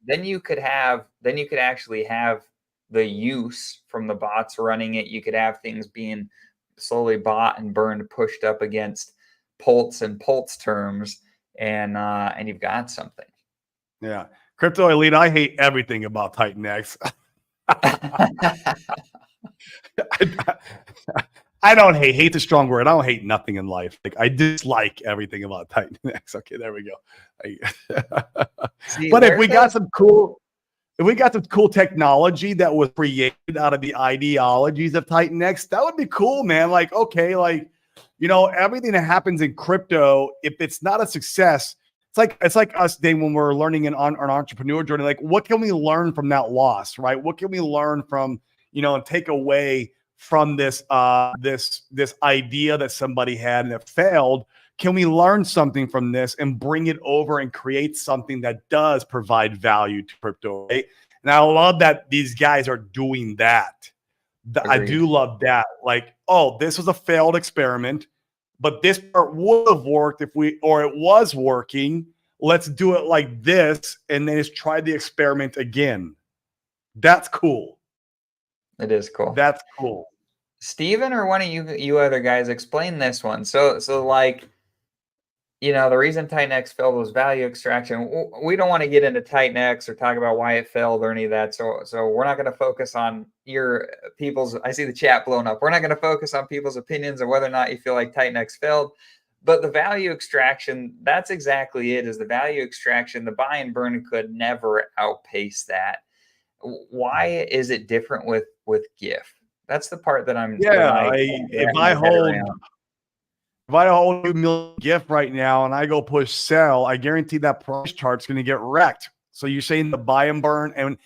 Then you could actually have the use from the bots running it. You could have things being slowly bought and burned, pushed up against Pulse and Pulse terms. And you've got something. Yeah. Crypto Elite, I hate everything about Titan X. I don't hate the strong word. I don't hate nothing in life. Like, I dislike everything about Titan X. Okay, there we go. But if we got some cool technology that was created out of the ideologies of Titan X, that would be cool, man. Like, okay, like, everything that happens in crypto, if it's not a success, it's like us, Dane, when we're learning an entrepreneur journey. Like, what can we learn from that loss, right? What can we learn from, and take away from this this idea that somebody had and it failed? Can we learn something from this and bring it over and create something that does provide value to crypto? Right? And I love that these guys are doing that. I do love that. Like, oh, this was a failed experiment, but this part would have worked it was working. Let's do it like this, and then just try the experiment again. That's cool. It is cool. That's cool. Steven, or one of you other guys, explain this one. So like, the reason Titan X failed was value extraction. We don't want to get into Titan X or talk about why it failed or any of that. So we're not going to focus on your people's. I see the chat blowing up. We're not going to focus on people's opinions of whether or not you feel like Titan X failed. But the value extraction, that's exactly it. Is the value extraction? The buy and burn could never outpace that. Why is it different with GIF? That's the part that I'm. Yeah, if I hold $2 million GIF right now and I go push sell, I guarantee that price chart's going to get wrecked. So you're saying the buy and burn, and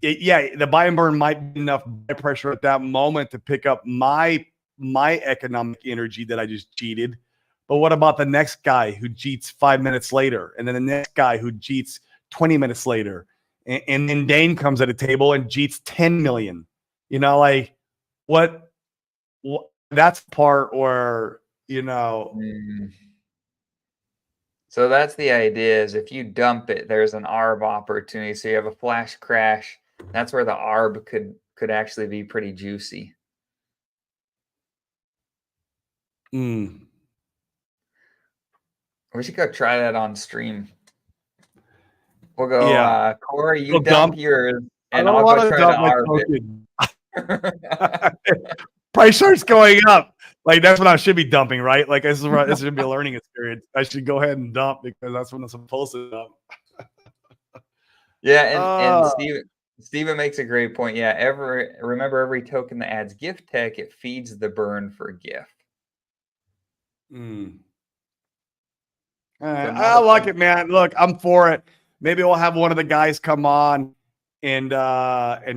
the buy and burn might be enough buy pressure at that moment to pick up my economic energy that I just cheated. But what about the next guy who cheats 5 minutes later, and then the next guy who cheats 20 minutes later, and then Dane comes at a table and cheats 10 million? Like, what? That's the part where. So that's the idea is if you dump it, there's an ARB opportunity. So you have a flash crash. That's where the ARB could actually be pretty juicy. Mm. We should go try that on stream. We'll go, Yeah. Corey, you Go dump dump. yours, I and don't I'll go want to try to dump my ARB token. it. Price starts going up. Like that's what I should be dumping, right? Like this should be a learning experience. I should go ahead and dump because that's when I'm supposed to dump. Yeah, and Uh, Steven makes a great point. Yeah, remember every token that adds gift tech, it feeds the burn for gift. mm. So I like it, man. Look, I'm for it. Maybe we'll have one of the guys come on and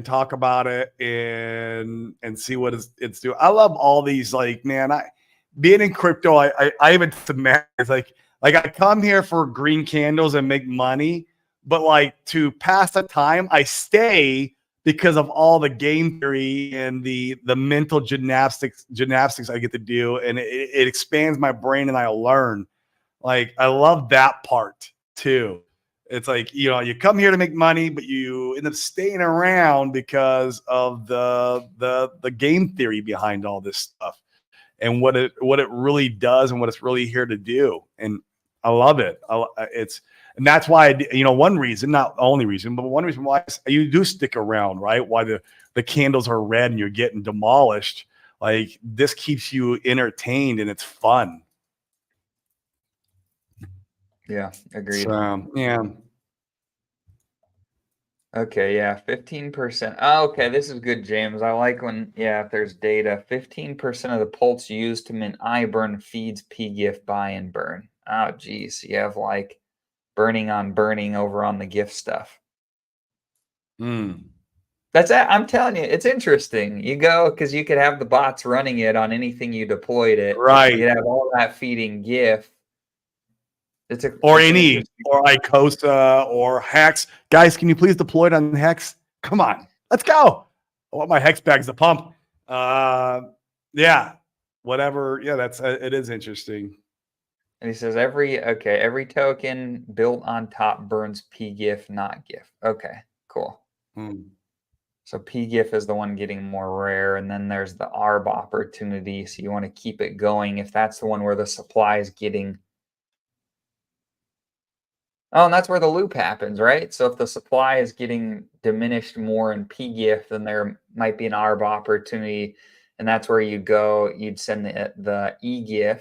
talk about it and see what it's doing. I love all these, like, man, being in crypto, I even it's like I come here for green candles and make money, but like to pass the time, I stay because of all the game theory and the mental gymnastics I get to do, and it expands my brain and I learn. Like, I love that part too. It's like, you come here to make money, but you end up staying around because of the game theory behind all this stuff and what it really does and what it's really here to do. And I love it. And that's why, one reason, not the only reason, but one reason why you do stick around, right? Why the candles are red and you're getting demolished. Like, this keeps you entertained and it's fun. Yeah, agreed. So, yeah. Okay, yeah, 15%. Oh, okay, this is good, James. I like when, if there's data, 15% of the pulse used to mint iBurn feeds pGIF buy and burn. Oh, geez, you have like burning on burning over on the GIF stuff. Mm. I'm telling you, it's interesting. You go because you could have the bots running it on anything you deployed it. Right. You'd have all that feeding GIF. It's or Icosa or Hex. Guys, can you please deploy it on Hex? Come on, let's go. I want my Hex bags to pump. Yeah, whatever. Yeah, it is interesting. And he says every token built on top burns pGIF, not GIF. Okay, cool. So pGIF is the one getting more rare, and then there's the ARB opportunity. So you want to keep it going if that's the one where the supply is getting. Oh, and that's where the loop happens, right? So if the supply is getting diminished more in pGIF, then there might be an ARB opportunity, and that's where you go. You'd send the eGIF,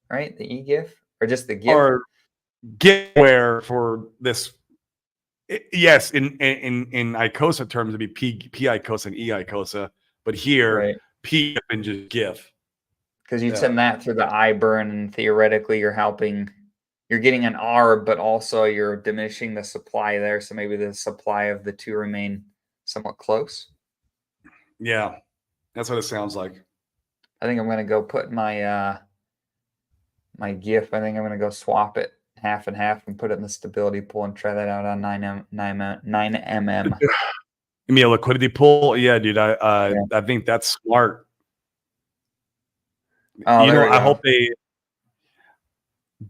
right? The eGIF or just the GIF or get where for this. Yes, in Icosa terms, it'd be P Icosa and E Icosa, but here right? P and just GIF. Because you'd send that through the iBurn, and theoretically you're getting an ARB, but also you're diminishing the supply there. So maybe the supply of the two remain somewhat close. Yeah, that's what it sounds like. I think I'm going to go put my my GIF. I think I'm going to go swap it half and half and put it in the stability pool and try that out on 9mm. Give me a liquidity pool. Yeah, dude. I think that's smart. Oh, I hope they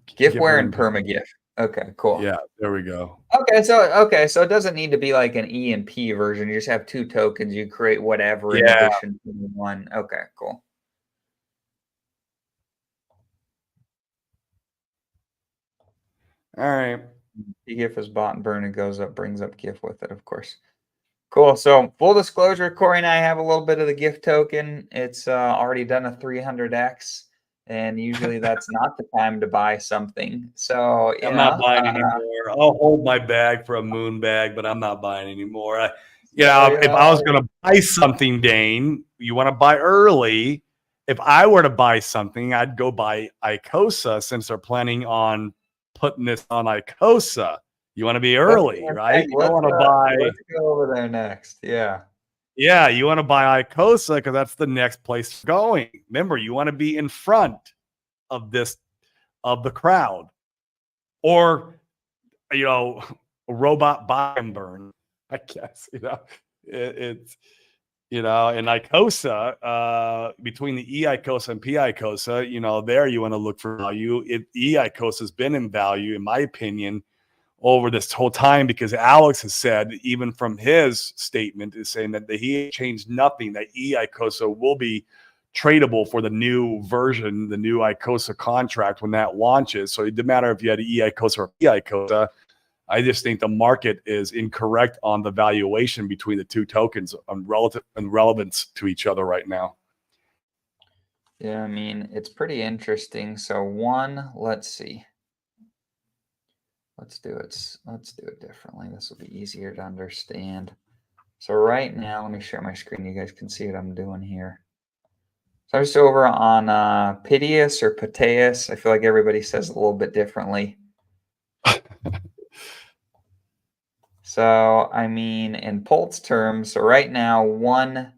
GIFware and perma-GIF. Okay, cool. Yeah, there we go. Okay, so it doesn't need to be like an E and P version. You just have two tokens. You create whatever in addition to one. Okay, cool. All right. GIF is bought and burn. It goes up, brings up GIF with it, of course. Cool. So full disclosure, Corey and I have a little bit of the GIF token. It's already done a 300x, and usually that's not the time to buy something. So I'm not buying anymore. I'll hold my bag for a moon bag, but I'm not buying anymore. If I was going to buy something, Dane, you want to buy early. If I were to buy something, I'd go buy Icosa since they're planning on putting this on Icosa. You want to be early, right? You don't want to buy. Let's go over there next. Yeah. Yeah, you want to buy Icosa because that's the next place going. Remember, you want to be in front of the crowd. Or, a robot buy and burn, I guess, it's and Icosa, between the Icosa and Icosa, there you want to look for value. Icosa has been in value, in my opinion, over this whole time, because Alex has said, even from his statement, is saying that he changed nothing, that Icosa will be tradable for the new version, the new Icosa contract when that launches. So it didn't matter if you had Icosa or Icosa. I just think the market is incorrect on the valuation between the two tokens on relative and relevance to each other right now. Yeah, I mean, it's pretty interesting. So let's see. Let's do it differently. This will be easier to understand. So right now, let me share my screen. You guys can see what I'm doing here. So I'm just over on Piteus or Piteus. I feel like everybody says it a little bit differently. So, I mean, in Pulse terms, so right now, one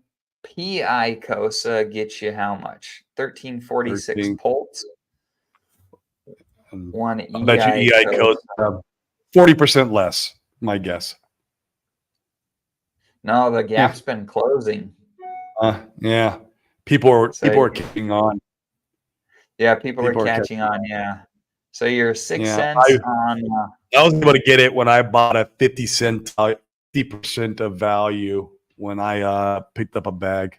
Icosa gets you how much? 1346 Pulse. One I bet you Icosa 40% less, my guess. No, the gap's been closing. Yeah. People are catching on. Yeah, people are catching on. Yeah. So you're 6 cents on. I was able to get it when I bought a 50% of value when I picked up a bag.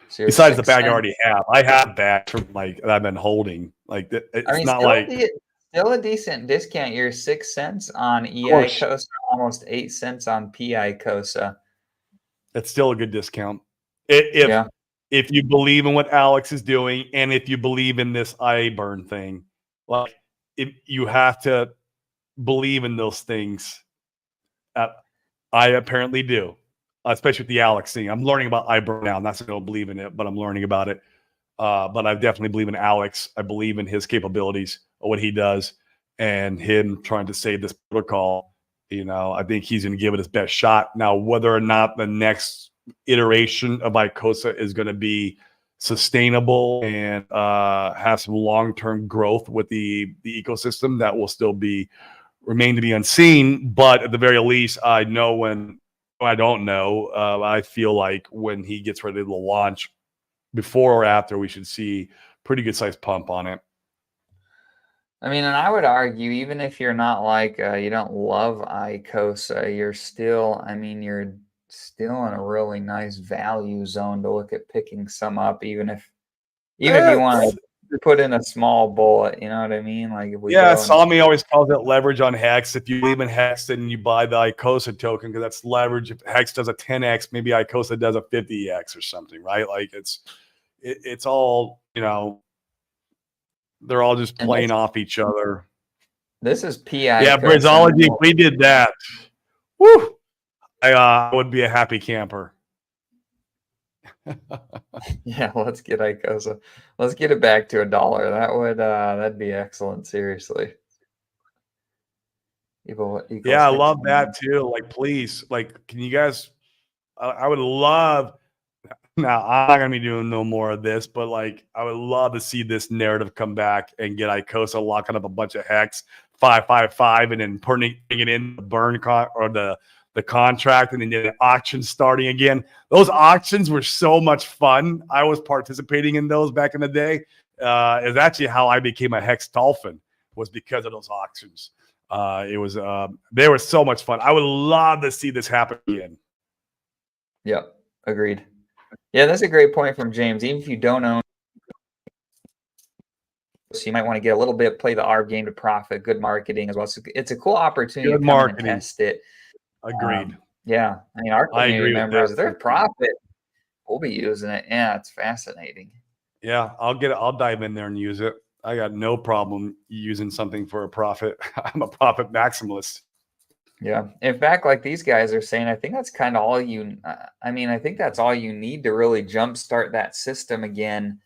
So besides the bag I already have, I have bags from that I've been holding. Like it's not like still a decent discount. You're 6 cents on Icosa, almost 8 cents on Icosa. It's still a good discount. If you believe in what Alex is doing, and if you believe in this iBurn thing, like if you have to believe in those things. I apparently do, especially with the Alex thing. I'm learning about iBurn now. I'm not saying I don't believe in it, but I'm learning about it. But I definitely believe in Alex. I believe in his capabilities of what he does and him trying to save this protocol. I think he's going to give it his best shot. Now, whether or not the next iteration of Icosa is going to be sustainable and have some long-term growth with the ecosystem, that will still remain to be unseen. But at the very least, I know when I don't know. I feel like when he gets ready to launch, before or after, we should see pretty good sized pump on it. I mean, and I would argue, even if you're not you don't love Icosa, you're still in a really nice value zone to look at picking some up, even if you want to put in a small bullet, you know what I mean? Like if we Sami always calls it leverage on Hex. If you believe in Hex, then you buy the Icosa token because that's leverage. If Hex does a 10x, maybe Icosa does a 50x or something, right? Like it's all, they're all just playing off each other. This is PI. Yeah, Bridgeology, if we did that, woo, I would be a happy camper. Yeah, let's get Icosa. Let's get it back to $1. That'd be excellent. Seriously. Yeah, I love that too. Like, please, can you guys? I would love. Now, I'm not gonna be doing no more of this, but I would love to see this narrative come back and get Icosa locking up a bunch of Hex 555 and then putting it in the burn or the contract, and then the auction starting again. Those auctions were so much fun. I was participating in those back in the day. It's actually how I became a Hex Dolphin, was because of those auctions. They were so much fun. I would love to see this happen again. Yeah, agreed. Yeah, that's a great point from James. Even if you don't own, so you might want to get a little bit, play the ARB game to profit, good marketing as well. So it's a cool opportunity to come and test it. Agreed. Yeah, I mean, our community members, their profit, we'll be using it. Yeah, it's fascinating. Yeah, I'll dive in there and use it. I got no problem using something for a profit. I'm a profit maximalist. Yeah. In fact, like these guys are saying, I think that's kind of all I think that's all you need to really jumpstart that system again,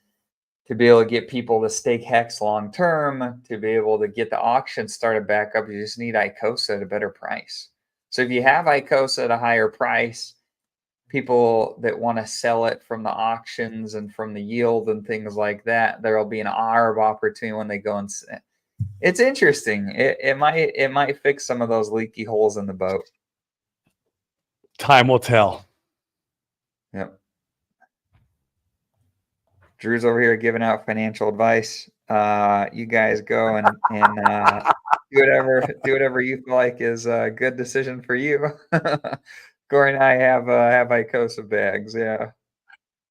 to be able to get people to stake Hex long term, to be able to get the auction started back up. You just need Icosa at a better price. So if you have Icosa at a higher price, people that want to sell it from the auctions and from the yield and things like that, there'll be an ARB opportunity when they go and it's interesting. It might fix some of those leaky holes in the boat. Time will tell. Yep. Drew's over here giving out financial advice. You guys go and do whatever you feel like is a good decision for you. Corey and I have Icosa bags. Yeah.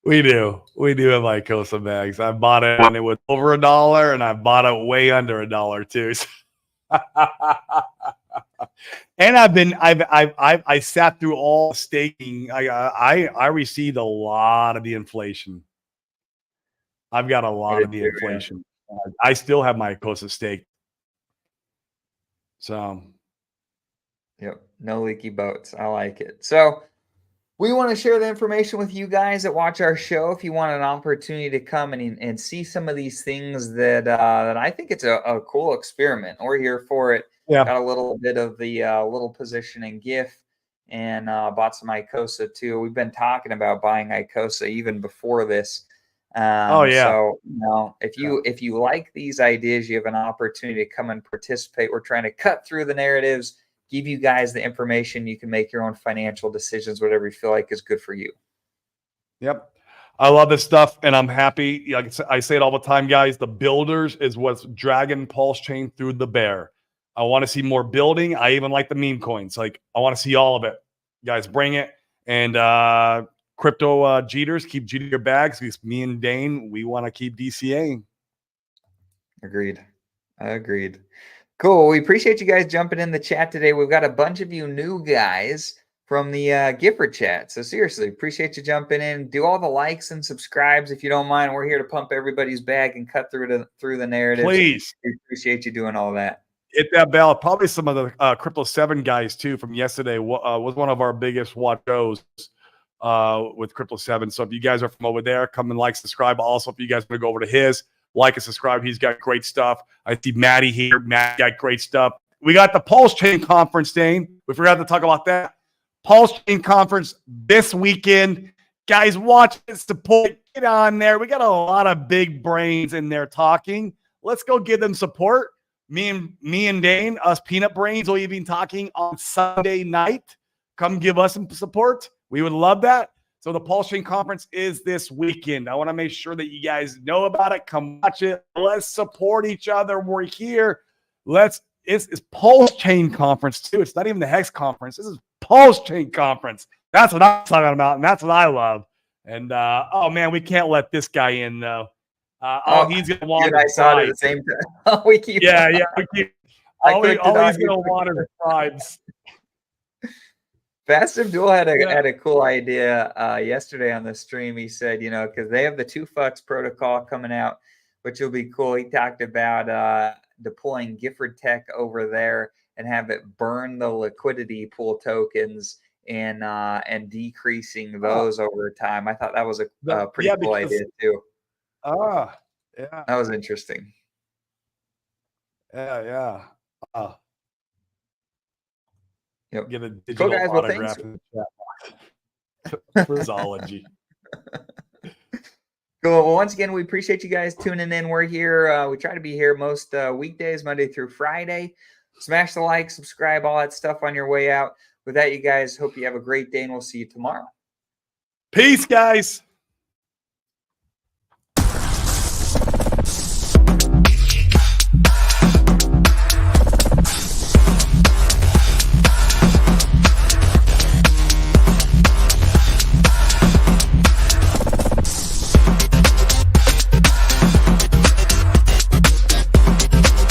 We do have Icosa bags. I bought it when it was over $1, and I bought it way under $1 too. And I sat through all staking. I received a lot of the inflation. I've got a lot of the inflation. I still have my Icosa stake. So, yep, no leaky boats. I like it. So we want to share the information with you guys that watch our show. If you want an opportunity to come and see some of these things that I think it's a cool experiment. We're here for it. yeah. Got a little bit of the little position in GIF and bought some Icosa too. We've been talking about buying Icosa even before this. Oh yeah. So if you like these ideas, you have an opportunity to come and participate. We're trying to cut through the narratives, give you guys the information. You can make your own financial decisions, whatever you feel like is good for you. Yep. I love this stuff, and I'm happy. Like I say it all the time, guys. The builders is what's dragging Pulse Chain through the bear. I want to see more building. I even like the meme coins. Like, I want to see all of it. Guys, bring it. And crypto Jeters, keep Jeter your bags, because me and Dane, we want to keep DCAing. Agreed. Cool. We appreciate you guys jumping in the chat today. We've got a bunch of you new guys from the Gifford chat. So seriously, appreciate you jumping in. Do all the likes and subscribes if you don't mind. We're here to pump everybody's bag and cut through the narrative. Please. We appreciate you doing all that. Hit that bell. Probably some of the Crypto 7 guys too from yesterday was one of our biggest watch shows with Crypto 7. So if you guys are from over there, come and like, subscribe. Also, if you guys want to go over to his, like and subscribe. He's got great stuff. I see Maddie here. Matt got great stuff. We got the Pulse Chain Conference, Dane. We forgot to talk about that. Pulse Chain Conference this weekend. Guys, watch it, support. Get on there. We got a lot of big brains in there talking. Let's go give them support. Me and Dane, us peanut brains, will even talking on Sunday night. Come give us some support. We would love that. So the Pulse Chain Conference is this weekend. I want to make sure that you guys know about it. Come watch it. Let's support each other. We're here. It's Pulse Chain Conference too. It's not even the Hex Conference. This is Pulse Chain Conference. That's what I'm talking about, and that's what I love. And oh man, we can't let this guy in though. He's gonna water. I saw it at the same time. We keep. Yeah. We keep. All he's gonna water the tribes. Fast Abdul had a cool idea yesterday on the stream. He said, because they have the 2FUX protocol coming out, which will be cool. He talked about deploying Gifford Tech over there and have it burn the liquidity pool tokens and decreasing those over time. I thought that was a pretty cool idea too. Yeah. That was interesting. Yeah. Yep. Get a digital autograph in the chat. Phraseology. Cool. Well, once again, we appreciate you guys tuning in. We're here. We try to be here most weekdays, Monday through Friday. Smash the like, subscribe, all that stuff on your way out. With that, you guys, hope you have a great day, and we'll see you tomorrow. Peace, guys.